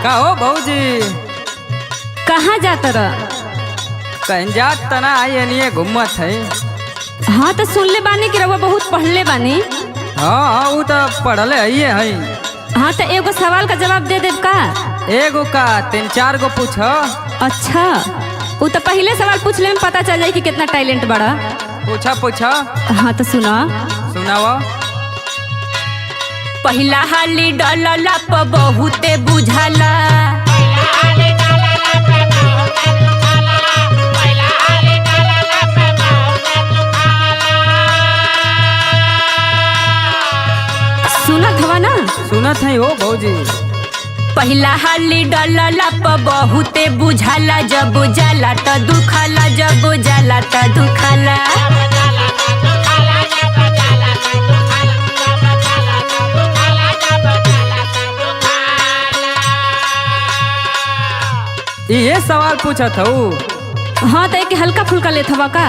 का हो भौजी? कहाँ जात रह? कहीं जात तना ये घूमत है। हाँ तो सुनले बानी कि रउआ बहुत पढ़ले बानी। हाँ वो तो पढ़ले है। हाँ तो एगो सवाल का जवाब दे देब का? एगो का 3-4 गो पूछ। अच्छा वो तो पहले सवाल पूछले में पता चल जाए कि कितना टैलेंट बड़ा। पूछा। हाँ तो सुना। सुनावा। पहला हाली डलला प बहुते बुझाला। सुनत हवा ना? सुनत है हो भौजी। पहला हाली डलला प बहुते बुझाला, जब जाला त दुखाला, जब जाला त दुखाला। ये सवाल पूछत हूँ। हाँ तो एक हल्का फुल्का लेत हवा का?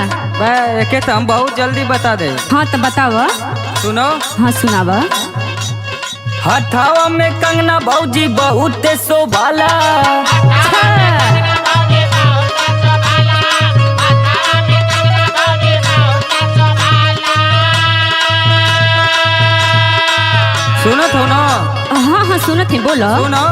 एके तो हम बहुत जल्दी बता दे। हाँ तो बताव। सुनो। हाँ सुनाव। हथावा में कंगना भौजी बहुत शोभाला। सुनत हो ना? हाँ सुनत है, बोलो। सुनो।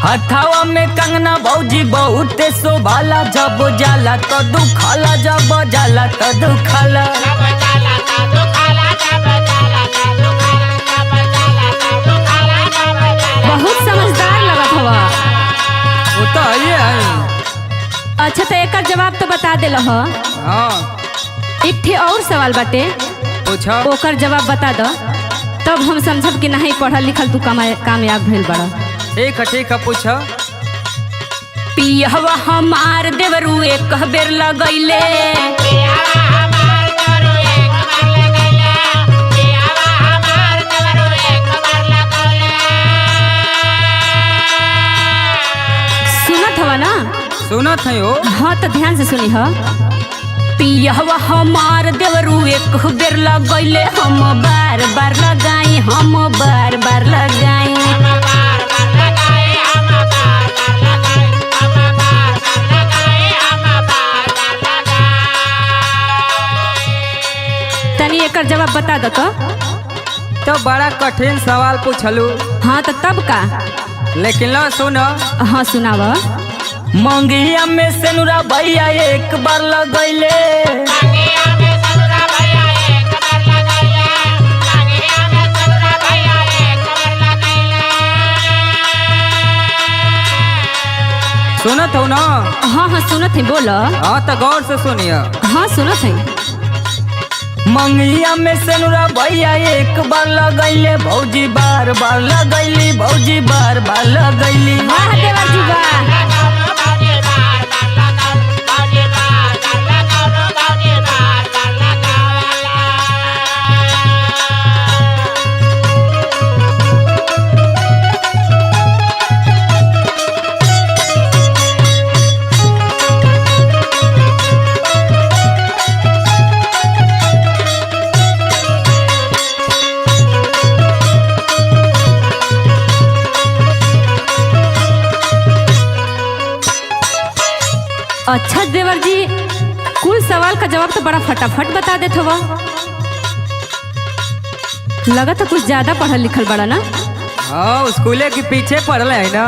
हथावा में कंगना भौजी बहुत शोभाला, जब जाला तो दुखाला, जब जाला तो दुखाला। बहुत समझदार लगत हवा। वो तो है। अच्छा तो एक जवाब तो बता दिल हो। हाँ एक ठे और सवाल बाटे, पूछो। ओकर जवाब बता दो, तब हम समझब कि नहीं पढ़ल लिखल तू कामयाब भइल बड़ा। ठीक है पूछो। पियहवा हमार देवरू एक बेर लगैले। सुनत हवा ना? सुनत है हो। हाँ तो ध्यान से सुनी हो। पियहवा हमार देवरू एक बेर लगैले, हम बार बार लगाई, हम बार बार लगाई। तनी एकर जवाब बता दो तो बड़ा कठिन सवाल पूछलू। हाँ तो तब का? लेकिन लो सुनो। हाँ सुनाव। मंगिया में सेनुरा भैया एक बार लगैले। सुनत हो ना? हाँ सुनत है, बोलो। हाँ तो गौर से सुनिए। हाँ सुनत है। मंगिया में सेनुरा भैया एक बार लगैले, भौजी बार बार लगैली, भौजी बार बार लगैली। वाह देवर जी वाह। अच्छा देवर जी, कुल सवाल का जवाब तो बड़ा फटाफट बता देते हो। लगा तो कुछ ज्यादा पढ़ल लिखल बड़ा ना? हाँ स्कूले के पीछे पढ़ले है ना।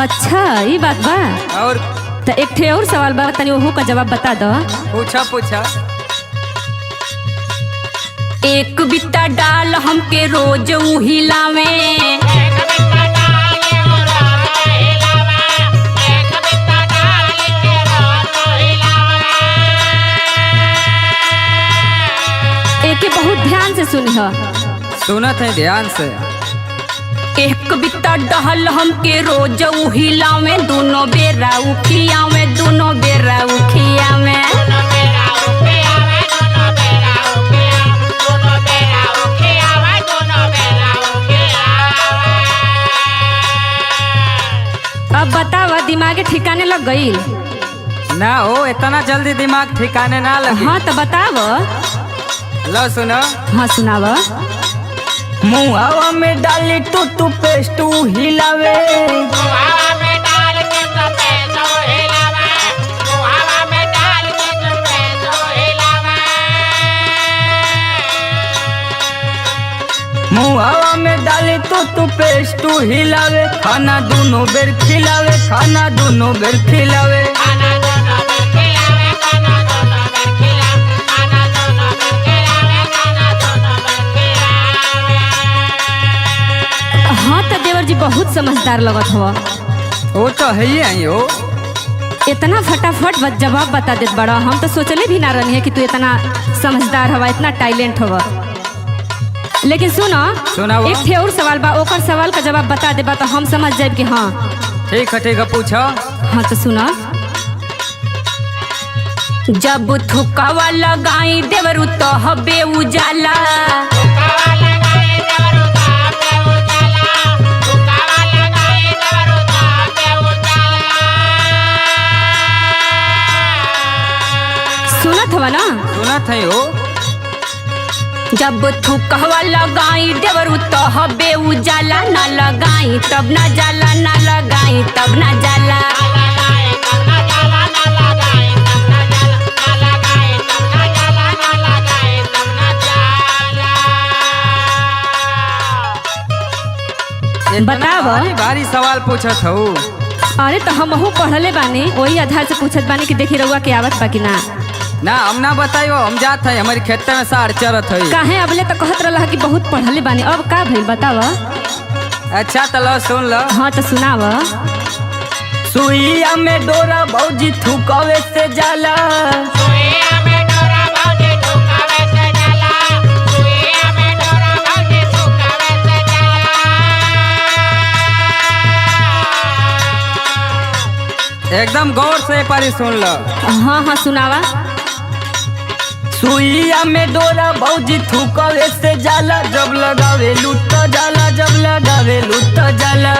अच्छा ये बात बा। और तो एक ठे और सवाल बा, तनी ओहू का जवाब बता दो। पूछा। एक बित्ता डाल हमके रोज उहिलावे। एके बहुत ध्यान से सुनी हो। सुनत है ध्यान से। एक बित्ता डहल हमके रोज उहिलावे, दोनों बेरा उखियावे, दोनों बेरा उखियावे। अब बतावा, दिमाग ठिकाने लग गई? ना हो, इतना जल्दी दिमाग ठिकाने ना लगे। हाँ तो बताव। लो सुनो। हाँ सुनाव। मुहावा में डाली टूटू पेस्ट हिलावे। मुहावा में डाली टूटू पेस्ट हिलावे। खाना दोनों बेर खिलावे, खाना दोनों बेर खिलावे। हाँ तो देवर जी बहुत समझदार लगत हुआ। वो तो है ही आई हो। इतना फटाफट जवाब बता देत बड़ा, हम तो सोचले भी ना रही है कि तू इतना समझदार हवा, इतना टैलेंट हवा। लेकिन सुनो, सुनाओ। एक ठे और सवाल बा, ओकर सवाल का जवाब बता देबा तो हम समझ जाए कि हाँ। ठीक है पूछो। हाँ तो सुना, जब थुकावा लगाई देवरू तो हबे उजाला। सुनत हवा ना? सुनत है हो। जब थुकवा लगाई देवरू तो हबे उजाला। ना लगाई तब ना जाला, ना लगाई तब ना जाला। बताव। भारी सवाल पूछत हो। अरे तो हमहू पढ़ले बानी, वही आधार से पूछत बानी कि देखी रहुआ के आवत बा कि ना। ना हम ना बताइयो, हम जात है हमारी खेत में सार चरत है। काहे अबले तो कहत रहा कि बहुत पढ़ले बानी, अब का भइल बताव। अच्छा तो लो सुन लो। हाँ तो सुनाव। सुइया में डोरा भौजी थुकावे से जाला। एकदम गौर से पारी सुन लो। हाँ हाँ सुनावा। सुइया में डोरा भौजी थुकावे से जाला। जब लगावे लूट जाला, जब लगावे लूट जाला।